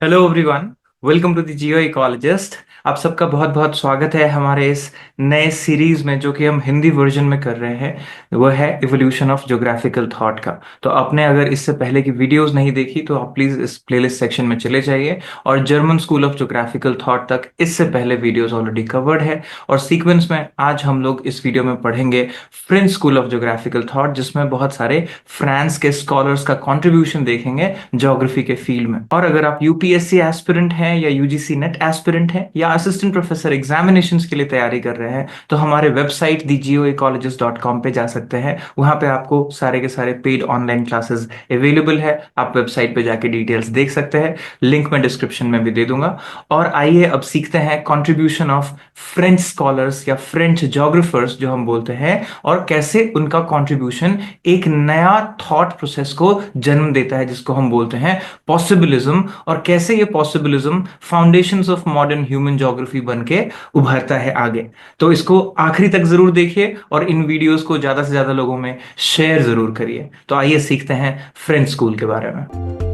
Hello everyone. Welcome to the geo ecologist. आप सबका बहुत बहुत स्वागत है हमारे इस नए सीरीज में जो कि हम हिंदी वर्जन में कर रहे हैं। वो है इवोल्यूशन ऑफ ज्योग्राफिकल थॉट का। तो आपने अगर इससे पहले की वीडियोस नहीं देखी तो आप प्लीज इस प्लेलिस्ट सेक्शन में चले जाइए और German school of geographical thought तक इससे पहले वीडियोस ऑलरेडी कवर्ड है। और सीक्वेंस में आज हम लोग इस वीडियो में पढ़ेंगे French school of geographical thought, जिसमें बहुत सारे फ्रांस के स्कॉलर्स का कॉन्ट्रीब्यूशन देखेंगे ज्योग्राफी के फील्ड में। और अगर आप यूपीएससी एस्पिरेंट हैं या यूजीसी नेट एस्पिरेंट हैं या असिस्टेंट प्रोफेसर एग्जामिनेशंस के लिए तैयारी कर रहे हैं तो हमारे वेबसाइट thegeoecologist.com पे जा सकते हैं। वहां पे आपको सारे के सारे पेड ऑनलाइन क्लासेस अवेलेबल है। आप वेबसाइट पे जाके डिटेल्स देख सकते हैं, लिंक मैं डिस्क्रिप्शन में भी दे दूंगा। और आइए अब सीखते हैं कंट्रीब्यूशन ऑफ फ्रेंच स्कॉलर्स या फ्रेंच जोग्राफर्स जो हम बोलते हैं, और कैसे उनका कंट्रीब्यूशन एक नया थॉट प्रोसेस को जन्म देता है जिसको हम बोलते हैं पॉसिबिलिज्म, और कैसे ये possibilism foundations of modern human geography बन के उभरता है आगे। तो इसको आखिरी तक जरूर देखिए और इन वीडियोस को ज्यादा से ज्यादा लोगों में शेयर जरूर करिए। तो आइए सीखते हैं फ्रेंच स्कूल के बारे में।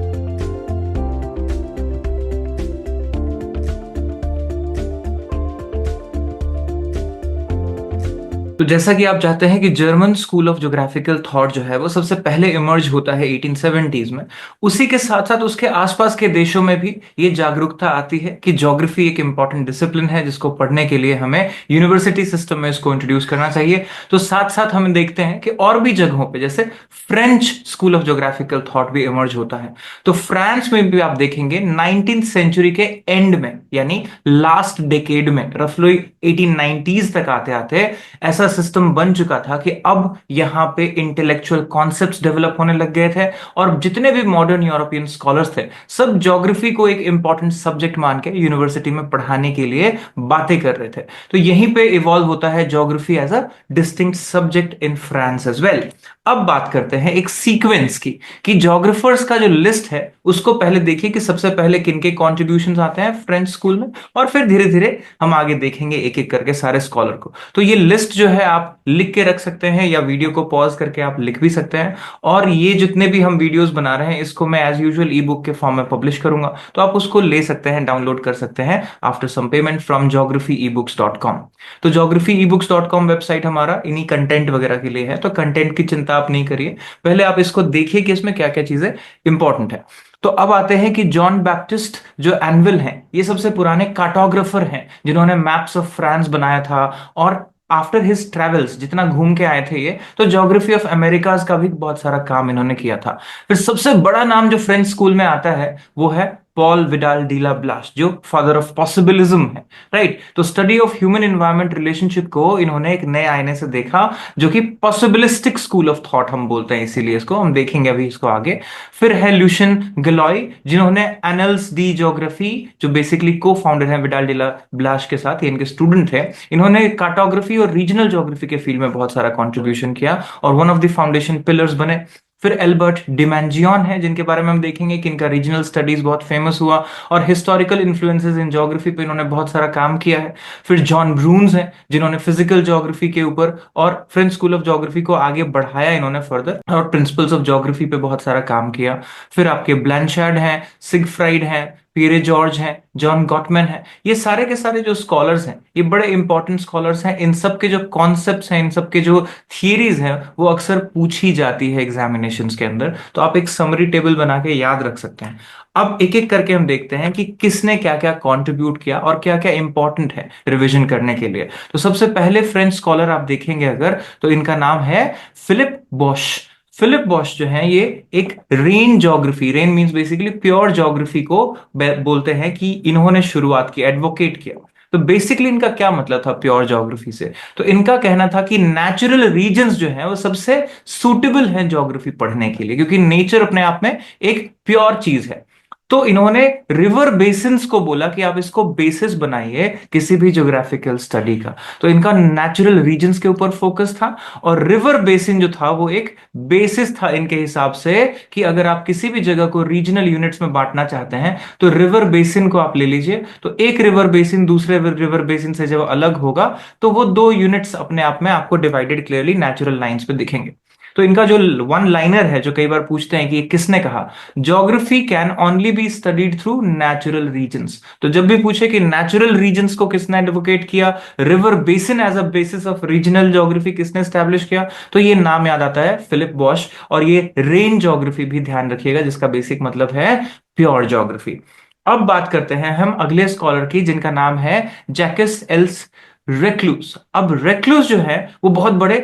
तो जैसा कि आप चाहते हैं कि German school of geographical thought जो है वो सबसे पहले इमर्ज होता है 1870s में, उसी के साथ साथ उसके आसपास के देशों में भी ये जागरूकता आती है कि ज्योग्राफी एक इंपॉर्टेंट डिसिप्लिन है जिसको पढ़ने के लिए हमें यूनिवर्सिटी सिस्टम में इसको इंट्रोड्यूस करना चाहिए। तो साथ साथ हम देखते हैं कि और भी जगहों पे जैसे French school of geographical thought भी इमर्ज होता है। तो फ्रांस में भी आप देखेंगे 19th सेंचुरी के एंड में, यानी लास्ट डेकेड में, रफली 1890s तक आते आते ऐसा सिस्टम बन चुका था कि अब यहां पे इंटेलेक्चुअल कॉन्सेप्ट्स डेवलप होने लग गए थे, और जितने भी मॉडर्न यूरोपियन स्कॉलर्स थे सब ज्योग्राफी को एक इंपॉर्टेंट सब्जेक्ट मान के यूनिवर्सिटी में पढ़ाने के लिए बातें कर रहे थे। तो यहीं पे इवॉल्व होता है geography as a distinct subject in France as well. अब बात करते हैं एक सीक्वेंस की, कि ज्योग्राफर्स का जो लिस्ट है उसको पहले देखिए कि सबसे पहले किनके कॉन्ट्रीब्यूशंस आते हैं फ्रेंच स्कूल में, और फिर धीरे धीरे हम आगे देखेंगे एक एक करके सारे स्कॉलर को। तो ये लिस्ट जो है आप लिख के रख सकते हैं या वीडियो को पॉज करके आप लिख भी सकते हैं। और ये जितने भी हम वीडियोस बना रहे हैं इसको मैं एज यूजुअल ई बुक के फॉर्म में पब्लिश करूंगा, तो आप उसको ले सकते हैं, डाउनलोड कर सकते हैं after some payment from geographyebooks.com। तो geographyebooks.com वेबसाइट हमारा इन्हीं कंटेंट वगैरह के लिए है, तो कंटेंट की चिंता आप नहीं करिए, पहले आप इसको देखिए कि इसमें क्या क्या चीजें इंपॉर्टेंट है। तो अब आते हैं कि जॉन बैप्टिस्ट जो एनविल हैं, ये सबसे पुराने कार्टोग्राफर हैं जिन्होंने मैप्स ऑफ फ्रांस बनाया था। और आफ्टर हिज ट्रेवल्स जितना घूम के आए थे ये, तो ज्योग्राफी ऑफ अमेरिकाज का भी बहुत सारा काम इन्होंने किया था। फिर सबसे बड़ा नाम जो फ्रेंच स्कूल में आता है वो है Paul Vidal de la Blache, जो फादर ऑफ पॉसिबिलिज्म है। राइट, तो study of human environment relationship को इन्होंने एक नए आईने से देखा, जो कि पॉसिबिलिस्टिक स्कूल ऑफ थॉट हम बोलते हैं, इसीलिए इसको हम देखेंगे अभी इसको आगे। फिर है ल्यूशियन गलॉय, जिन्होंने एनल्स दी ज्योग्राफी, जो बेसिकली को फाउंडर है विडाल डी ला ब्लाश के साथ, ये इनके स्टूडेंट थे। इन्होंने कार्टोग्राफी और रीजनल ज्योग्राफी के फील्ड में बहुत सारा कंट्रीब्यूशन किया और one of the foundation pillars बने। फिर एल्बर्ट डिमेंजियन है, जिनके बारे में हम देखेंगे कि इनका रीजनल स्टडीज बहुत फेमस हुआ और हिस्टोरिकल इन्फ्लुएंसेस इन ज्योग्राफी पे इन्होंने बहुत सारा काम किया है। फिर जॉन ब्रून्स हैं, जिन्होंने फिजिकल ज्योग्राफी के ऊपर और फ्रेंच स्कूल ऑफ ज्योग्राफी को आगे बढ़ाया इन्होंने फर्दर, और प्रिंसिपल्स ऑफ ज्योग्राफी पे बहुत सारा काम किया। फिर आपके ब्लैंचार्ड हैं, सिगफ्राइड हैं, पियरे जॉर्ज हैं, जॉन गॉटमैन हैं। ये सारे के सारे जो स्कॉलर्स हैं ये बड़े इंपॉर्टेंट स्कॉलर्स हैं। इन सब के जो कॉन्सेप्ट्स हैं, इन सब के जो थियरीज हैं, वो अक्सर पूछी जाती है एग्जामिनेशंस के अंदर, तो आप एक समरी टेबल बना के याद रख सकते हैं। अब एक एक करके हम देखते हैं कि किसने क्या क्या कंट्रीब्यूट किया और क्या क्या इंपॉर्टेंट है रिवीजन करने के लिए। तो सबसे पहले फ्रेंच स्कॉलर आप देखेंगे अगर, तो इनका नाम है फिलिप बॉश। फिलिप बॉश जो है ये एक rain geography, rain means basically pure geography को बोलते हैं कि इन्होंने शुरुआत की, एडवोकेट किया। तो बेसिकली इनका क्या मतलब था प्योर ज्योग्राफी से? तो इनका कहना था कि नेचुरल रीजन्स जो है वो सबसे सुटेबल है ज्योग्राफी पढ़ने के लिए, क्योंकि नेचर अपने आप में एक प्योर चीज है। तो इन्होंने रिवर बेसिन्स को बोला कि आप इसको बेसिस बनाइए किसी भी ज्योग्राफिकल स्टडी का। तो इनका नेचुरल रीजन्स के ऊपर फोकस था, और रिवर बेसिन जो था वो एक बेसिस था इनके हिसाब से, कि अगर आप किसी भी जगह को रीजनल यूनिट्स में बांटना चाहते हैं तो रिवर बेसिन को आप ले लीजिए। तो एक रिवर बेसिन दूसरे रिवर बेसिन से जब अलग होगा तो वो दो यूनिट्स अपने आप में आपको डिवाइडेड क्लियरली नेचुरल लाइंस पे दिखेंगे। तो इनका जो वन लाइनर है, जो कई बार पूछते हैं कि ये किसने कहा, geography can only be studied through natural regions. तो जब भी पूछे कि नेचुरल रीजन्स को किसने एडवोकेट किया, river basin as a basis of regional geography किसने स्टैब्लिश किया, तो ये नाम याद आता है फिलिप बॉश। और ये रेन ज्योग्राफी भी ध्यान रखिएगा, जिसका बेसिक मतलब है प्योर ज्योग्राफी। अब बात करते हैं हम अगले स्कॉलर की, जिनका नाम है जैकस एल्स रेक्लूस। अब रेक्लूस जो है वो बहुत बड़े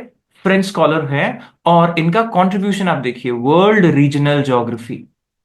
फ्रेंच स्कॉलर हैं, और इनका कंट्रीब्यूशन आप देखिए, वर्ल्ड रीजनल ज्योग्राफी,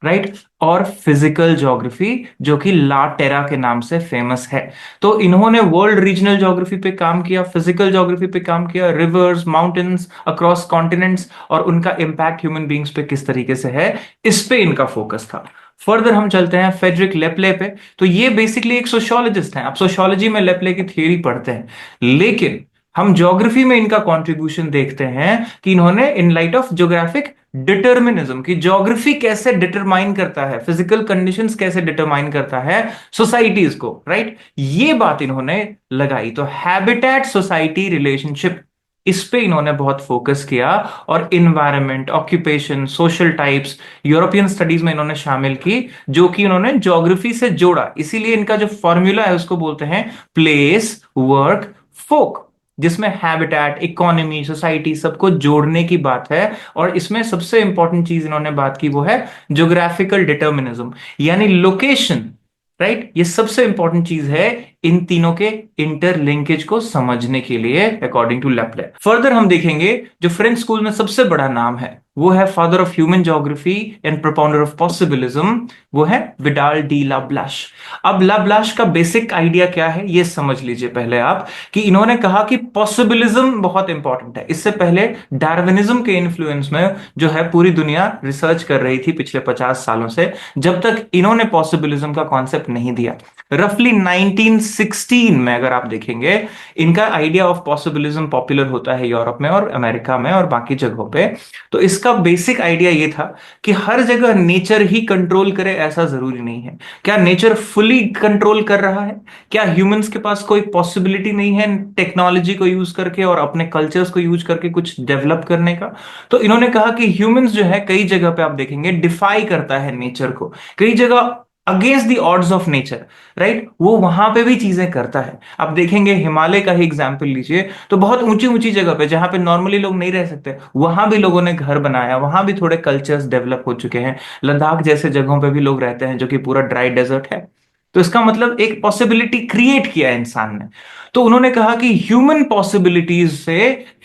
राइट, और फिजिकल ज्योग्राफी, जो कि ला टेरा के नाम से फेमस है। तो इन्होंने वर्ल्ड रीजनल ज्योग्राफी पे काम किया, फिजिकल ज्योग्राफी पे काम किया, रिवर्स, माउंटेन्स अक्रॉस कॉन्टिनेंट्स, और उनका इंपैक्ट ह्यूमन बींग्स पे किस तरीके से है, इस पे इनका फोकस था। फर्दर हम चलते हैं फेडरिक लेप्ले पे। तो ये बेसिकली एक सोशियोलॉजिस्ट हैं। आप सोशियोलॉजी में लेप्ले की थियरी पढ़ते हैं, लेकिन हम ज्योग्राफी में इनका कंट्रीब्यूशन देखते हैं कि इन्होंने in light of geographic determinism की, ज्योग्राफी कैसे डिटरमाइन करता है, फिजिकल कंडीशंस कैसे डिटरमाइन करता है सोसाइटीज को, राइट, ये बात इन्होंने लगाई। तो हैबिटेट सोसाइटी रिलेशनशिप, इस पे इन्होंने बहुत फोकस किया, और environment, occupation, social types European studies में इन्होंने शामिल की, जो कि इन्होंने ज्योग्राफी से जोड़ा। इसीलिए इनका जो फॉर्मूला है उसको बोलते हैं प्लेस वर्क फोक, जिसमें हैबिटेट, इकोनॉमी, सोसाइटी सबको जोड़ने की बात है। और इसमें सबसे इंपॉर्टेंट चीज इन्होंने बात की वो है ज्योग्राफिकल डिटर्मिनिज्म, यानी लोकेशन, राइट। ये सबसे इंपॉर्टेंट चीज है इन तीनों के इंटरलिंकेज को समझने के लिए, अकॉर्डिंग टू लेप्ले। फर्दर हम देखेंगे जो फ्रेंच स्कूल में सबसे बड़ा नाम है वो है father of human geography and propounder of possibilism, वो है विडाल डी लाब्लाश। अब लाब्लाश का बेसिक आइडिया क्या है ये समझ लीजिए पहले आप, कि इन्होंने कहा कि पॉसिबिलिज्म बहुत इंपॉर्टेंट है। इससे पहले डार्विनिज्म के इन्फ्लुएंस में जो है पूरी दुनिया रिसर्च कर रही थी पिछले 50 सालों से, जब तक इन्होंने पॉसिबिलिज्म का कॉन्सेप्ट नहीं दिया। रफली 1916 में अगर आप देखेंगे, इनका आइडिया ऑफ पॉसिबिलिज्म पॉपुलर होता है यूरोप में और अमेरिका में और बाकी जगहों पे। तो इसका बेसिक आइडिया ये था कि हर जगह नेचर ही कंट्रोल करे ऐसा जरूरी नहीं है। क्या नेचर फुली कंट्रोल कर रहा है? क्या ह्यूमंस के पास कोई पॉसिबिलिटी नहीं है टेक्नोलॉजी को यूज करके और अपने कल्चर्स को यूज करके कुछ डेवलप करने का? तो इन्होंने कहा कि ह्यूमंस जो है कई जगह पे आप देखेंगे डिफाई करता है नेचर को, कई जगह against the odds of nature, right, वो वहां पे भी चीजें करता है। आप देखेंगे हिमालय का ही एग्जाम्पल लीजिए, तो बहुत ऊंची ऊंची जगह पे जहां पे नॉर्मली लोग नहीं रह सकते, वहां भी लोगों ने घर बनाया, वहां भी थोड़े कल्चर्स डेवलप हो चुके हैं। लद्दाख जैसे जगहों पे भी लोग रहते हैं जो कि पूरा ड्राई डेजर्ट है। तो इसका मतलब एक पॉसिबिलिटी क्रिएट किया है इंसान ने। तो उन्होंने कहा कि ह्यूमन पॉसिबिलिटीज से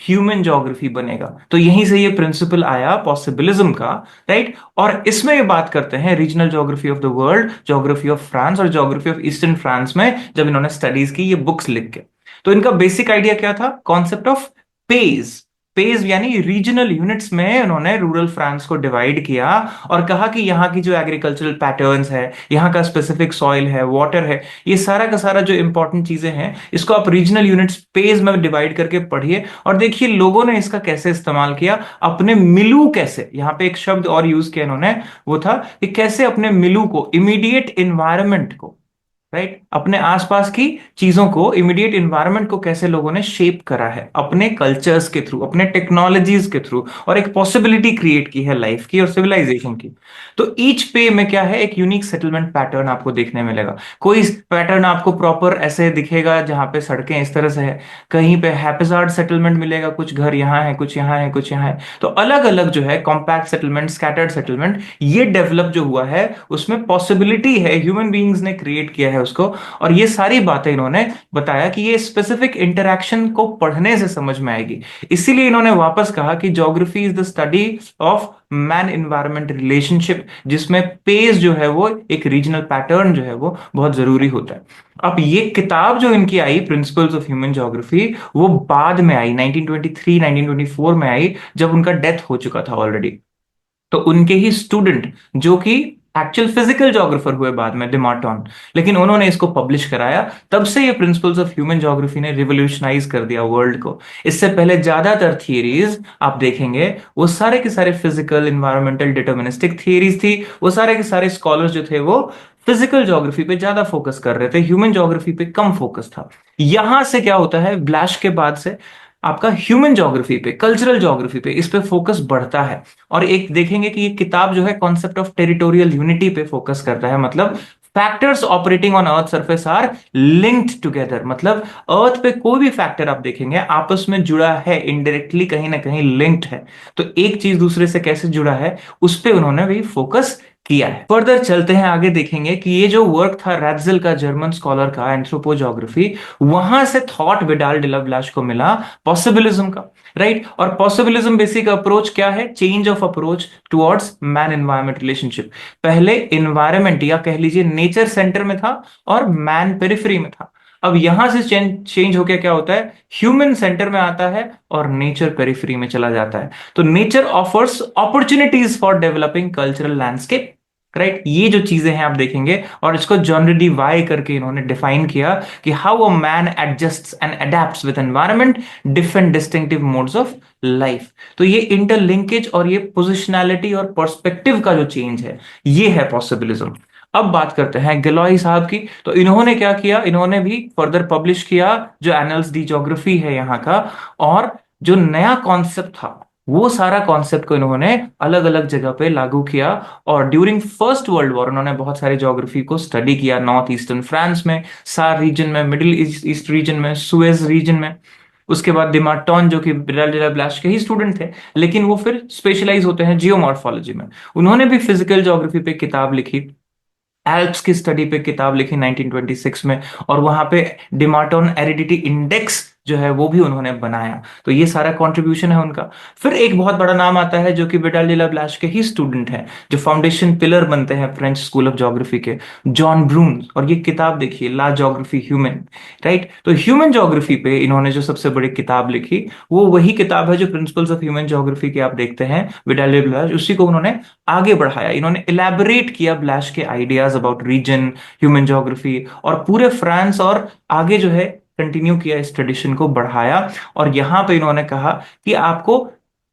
ह्यूमन ज्योग्राफी बनेगा। तो यहीं से ये प्रिंसिपल आया पॉसिबिलिज्म का, राइट। और इसमें ये बात करते हैं regional geography of the world, geography of France और ज्योग्राफी ऑफ ईस्टर्न फ्रांस में, जब इन्होंने स्टडीज की ये बुक्स लिख के। तो इनका बेसिक आइडिया क्या था? Concept of page. पेज यानी रीजनल यूनिट्स में उन्होंने रूरल फ्रांस को डिवाइड किया और कहा कि यहाँ की जो एग्रीकल्चरल पैटर्न्स है, यहाँ का स्पेसिफिक सॉइल है, वाटर है, ये सारा का सारा जो इंपॉर्टेंट चीजें हैं, इसको आप रीजनल यूनिट्स पेज में डिवाइड करके पढ़िए और देखिए लोगों ने इसका कैसे इस्तेमाल किया। अपने मिलू कैसे, यहाँ पे एक शब्द और यूज किया इन्होंने, वो था कि कैसे अपने मिलू को, इमीडिएट इन्वायरमेंट को, राइट, अपने आसपास की चीजों को, इमीडिएट इन्वायरमेंट को कैसे लोगों ने शेप करा है अपने कल्चर्स के थ्रू, अपने टेक्नोलॉजीज के थ्रू, और एक पॉसिबिलिटी क्रिएट की है लाइफ की और सिविलाइजेशन की। तो ईच पे में क्या है, एक यूनिक सेटलमेंट पैटर्न आपको देखने मिलेगा। कोई पैटर्न आपको प्रॉपर ऐसे दिखेगा जहां पे सड़कें इस तरह से है, कहीं पे हैप्पीजार्ड सेटलमेंट मिलेगा, कुछ घर यहाँ है, कुछ यहाँ है, कुछ यहाँ है। तो अलग अलग जो है कॉम्पैक्ट सेटलमेंट, स्कैटर्ड सेटलमेंट, ये डेवलप जो हुआ है उसमें पॉसिबिलिटी है, ह्यूमन बीइंग्स ने क्रिएट किया है उसको। और ये सारी बातें इन्होंने बताया कि ये स्पेसिफिक इंटरैक्शन को पढ़ने से समझ में आएगी। इसीलिए इन्होंने वापस कहा कि geography is the study of man environment relationship, जिसमें पेज जो है वो एक रीजनल पैटर्न जो है वो बहुत जरूरी होता है। अब ये किताब जो इनकी आई, प्रिंसिपल्स ऑफ ह्यूमन ज्योग्राफी, वो बाद में आई, 1923 1924 में आई, जब उनका डेथ हो चुका था ऑलरेडी। तो उनके ही स्टूडेंट जो कि एक्चुअल फिजिकल ज्योग्राफर हुए बाद में, डिमार्टन, लेकिन उन्होंने इसको पब्लिश कराया। तब से ये प्रिंसिपल्स ऑफ ह्यूमन ज्योग्राफी ने रिवोल्यूशनाइज कर दिया वर्ल्ड को। इससे पहले ज्यादातर थियरीज आप देखेंगे वो सारे के सारे फिजिकल इन्वायरमेंटल डिटर्मिनिस्टिक थियरीज थी। वो सारे के सारे स्कॉलर्स जो थे वो फिजिकल ज्योग्राफी पे ज्यादा फोकस कर रहे थे, ह्यूमन ज्योग्राफी पे कम फोकस था। यहां से क्या होता है, ब्लैश के बाद से आपका ह्यूमन ज्योग्राफी पे, कल्चरल ज्योग्राफी पे, इस पे फोकस बढ़ता है। और एक देखेंगे कि ये किताब जो है कॉन्सेप्ट ऑफ टेरिटोरियल यूनिटी पे फोकस करता है, मतलब factors operating on earth surface are linked together, मतलब अर्थ पे कोई भी फैक्टर आप देखेंगे आपस में जुड़ा है, इनडायरेक्टली कहीं ना कहीं लिंक्ड है। तो एक चीज दूसरे से कैसे जुड़ा है उस पे उन्होंने भी फोकस किया है। फर्दर चलते हैं आगे, देखेंगे कि ये जो वर्क था रैट्जेल का, जर्मन स्कॉलर का, एंथ्रोपोजोग्राफी, वहां से थॉट विडाल डिला ब्लाश को मिला पॉसिबिलिज्म का, राइट। और पॉसिबिलिज्म बेसिक अप्रोच क्या है? Change of approach towards man environment relationship. पहले एनवायरमेंट या कह लीजिए नेचर सेंटर में था और मैन पेरिफेरी में था। अब यहां से चेंज होकर क्या होता है? ह्यूमन सेंटर में आता है और नेचर पेरिफेरी में चला जाता है। तो nature offers opportunities for developing cultural landscape, right. ये जो चीजें हैं आप देखेंगे, और इसको जॉन डी वाई करके इन्होंने डिफाइन किया कि how a man adjusts and adapts with environment, different distinctive modes of life. तो ये इंटरलिंकेज और ये पोजिशनैलिटी और पर्सपेक्टिव का जो चेंज है, ये है पॉसिबिलिज्म। अब बात करते हैं गिलॉय साहब की। तो इन्होंने क्या किया? इन्होंने भी फर्दर पब्लिश किया जो एनल्स डी ज्योग्राफी है यहाँ का, और जो नया कॉन्सेप्ट था वो सारा कॉन्सेप्ट को इन्होंने अलग अलग जगह पे लागू किया। और ड्यूरिंग फर्स्ट वर्ल्ड वॉर उन्होंने बहुत सारे ज्योग्राफी को स्टडी किया, नॉर्थ ईस्टर्न फ्रांस में, सार रीजन में, मिडिल ईस्ट रीजन में, सुएज रीजन में। उसके बाद दिमार्टन जो कि बिरला ब्लाश के ही स्टूडेंट थे, लेकिन वो फिर स्पेशलाइज होते हैं जियोमॉर्फोलॉजी में, उन्होंने भी फिजिकल ज्योग्राफी पे किताब लिखी, एल्प्स की स्टडी पे किताब लिखी 1926 में, और वहां पे डिमार्टन एरिडिटी इंडेक्स जो है वो भी उन्होंने बनाया। तो ये सारा कंट्रीब्यूशन है उनका। फिर एक बहुत बड़ा नाम आता है जो कि विडाल डी ला ब्लाश के ही स्टूडेंट हैं, जो फाउंडेशन पिलर बनते हैं फ्रेंच स्कूल ऑफ ज्योग्राफी के, जॉन ब्रून्स। और ये किताब देखिए, ला ज्योग्राफी ह्यूमन, राइट। तो ह्यूमन ज्योग्राफी पे इन्होंने जो सबसे बड़ी किताब लिखी वो वही किताब है जो प्रिंसिपल्स ऑफ ह्यूमन ज्योग्राफी के आप देखते हैं विडाल डी ब्लाश, उसी को उन्होंने आगे बढ़ाया। इन्होंने इलेबोरेट किया ब्लैश के ideas about region, human geography, और पूरे फ्रांस और आगे जो है कंटिन्यू किया, इस ट्रेडिशन को बढ़ाया। और यहां पे इन्होंने कहा कि आपको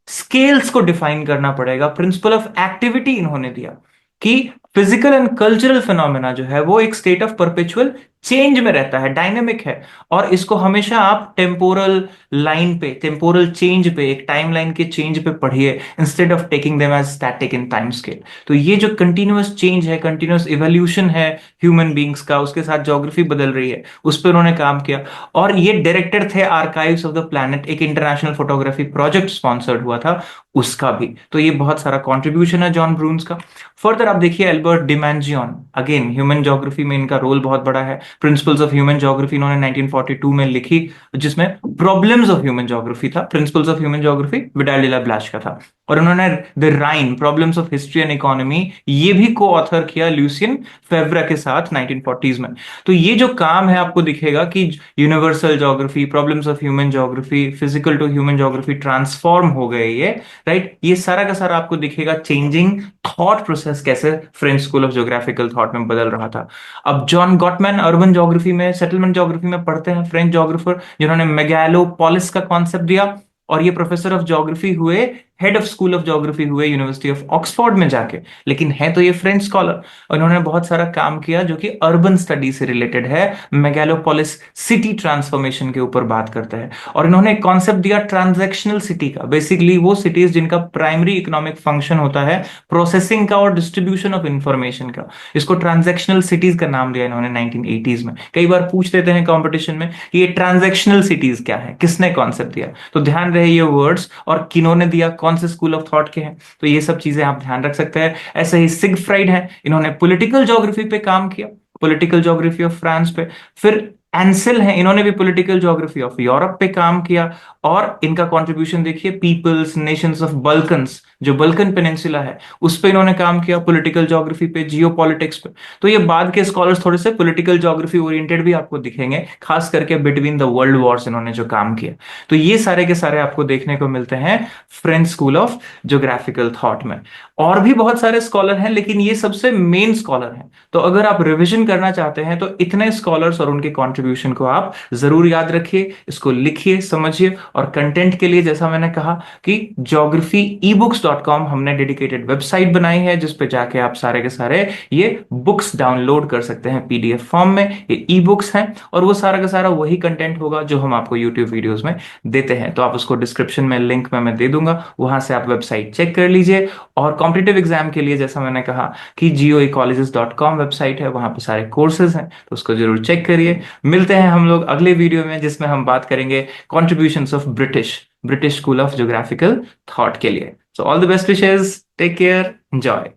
स्केल्स को डिफाइन करना पड़ेगा। प्रिंसिपल ऑफ एक्टिविटी इन्होंने दिया कि फिजिकल एंड कल्चरल फिनोमेना जो है वो एक स्टेट ऑफ परपेचुअल चेंज में रहता है, डायनेमिक है, और इसको हमेशा आप टेम्पोरल लाइन पे, टेम्पोरल चेंज पे, एक टाइम लाइन के चेंज पे पढ़िए, instead of taking them as static in time scale. तो ये जो कंटिन्यूअस चेंज है, कंटिन्यूअस इवोल्यूशन है ह्यूमन बींग्स का, उसके साथ ज्योग्राफी बदल रही है, उस पर उन्होंने काम किया। और ये डायरेक्टर थे आर्काइव्स ऑफ द प्लैनेट, एक इंटरनेशनल फोटोग्राफी प्रोजेक्ट स्पॉन्सर्ड हुआ था उसका भी। तो ये बहुत सारा कॉन्ट्रीब्यूशन है जॉन ब्रून्स का। फर्दर आप देखिए एल्बर्ट डिमैंजियन, अगेन ह्यूमन ज्योग्राफी में इनका रोल बहुत बड़ा है। प्रिंसिपल्स ऑफ ह्यूमन ज्योग्राफी इन्होंने 1942 में लिखी, जिसमें प्रॉब्लम्स ऑफ ह्यूमन ज्योग्राफी था, principles of human geography Vidal de la Blache का था। और उन्होंने the Rhine, problems of history and economy, ये भी को ऑथर किया ल्यूसियन फेवरा के साथ 1940s में। तो ये जो काम है आपको दिखेगा कि universal geography, problems of human geography, physical to human geography transform हो गए ये, राइट। ये सारा का सारा आपको दिखेगा चेंजिंग थॉट प्रोसेस कैसे French school of geographical thought में बदल रहा था। अब जॉन गॉटमैन अर्बन ज्योग्राफी में, सेटलमेंट ज्योग्राफी में पढ़ते हैं, फ्रेंच ज्योग्राफर, जिन्होंने मेगालोपोलिस का कॉन्सेप्ट दिया। और ये प्रोफेसर ऑफ ज्योग्राफी हुए, head of school of geography हुए यूनिवर्सिटी ऑफ ऑक्सफोर्ड में जाके, लेकिन है तो ये फ्रेंच स्कॉलर। और इन्होंने बहुत सारा काम किया जो कि अर्बन स्टडी से रिलेटेड है, मेगालोपोलिस सिटी ट्रांसफॉर्मेशन के ऊपर बात करता है। और इन्होंने एक कॉन्सेप्ट दिया ट्रांजैक्शनल सिटी का, बेसिकली वो सिटीज जिनका प्राइमरी इकोनॉमिक फंक्शन होता है प्रोसेसिंग का और डिस्ट्रीब्यूशन ऑफ इंफॉर्मेशन का, इसको ट्रांजैक्शनल सिटीज का नाम दिया इन्होंने 1980s में। कई बार पूछ देते हैं कंपटीशन में कि ये ट्रांजैक्शनल सिटीज क्या है, किसने कॉन्सेप्ट दिया, तो ध्यान रहे ये वर्ड्स और किन्होंने दिया, कौन से स्कूल ऑफ थॉट के हैं। तो ये सब चीजें आप ध्यान रख सकते हैं। ऐसे ही सिगफ्राइड है, इन्होंने पॉलिटिकल ज्योग्राफी पे काम किया, पॉलिटिकल ज्योग्राफी ऑफ फ्रांस पे। फिर एंसेल है, इन्होंने भी पॉलिटिकल ज्योग्राफी ऑफ यूरोप पे काम किया। और इनका कंट्रीब्यूशन देखिए, पीपल्स नेशंस ऑफ बल्कन्स, जो बल्कन पेनिनसुला है, उस पे इन्होंने काम किया, पॉलिटिकल ज्योग्राफी पे, जियोपॉलिटिक्स पे। तो ये बाद के स्कॉलर्स थोड़े से पॉलिटिकल ज्योग्राफी ओरिएंटेड भी आपको दिखेंगे, खास करके बिटवीन द वर्ल्ड वॉर्स इन्होंने जो काम किया। तो ये सारे के सारे आपको देखने को मिलते हैं French school of geographical thought में। और भी बहुत सारे स्कॉलर हैं, लेकिन ये सबसे मेन स्कॉलर हैं। तो अगर आप रिविजन करना चाहते हैं तो इतने स्कॉलर्स और उनके कॉन्ट्रीब्यूशन कंट्रीब्यूशन को आप जरूर याद रखिए, इसको लिखिए, समझिए। और कंटेंट के लिए जैसा मैंने कहा कि geographyebooks.com हमने डेडिकेटेड वेबसाइट बनाई है, जिस पे जाके आप सारे के सारे ये बुक्स डाउनलोड कर सकते हैं पीडीएफ फॉर्म में। ये ई बुक्स हैं और वो सारा का सारा वही कंटेंट होगा जो हम आपको यूट्यूब वीडियोस में देते हैं। तो आप उसको डिस्क्रिप्शन में लिंक में मैं दे दूंगा, वहां से आप वेबसाइट चेक कर लीजिए। और कॉम्पिटिटिव एग्जाम के लिए जैसा मैंने कहा कि geoecologies.com वेबसाइट है, वहां पे सारे कोर्सेज हैं, तो उसको जरूर चेक करिए। मिलते हैं हम लोग अगले वीडियो में, जिसमें हम बात करेंगे contributions of British school of geographical thought के लिए। So all the best wishes, take care, enjoy.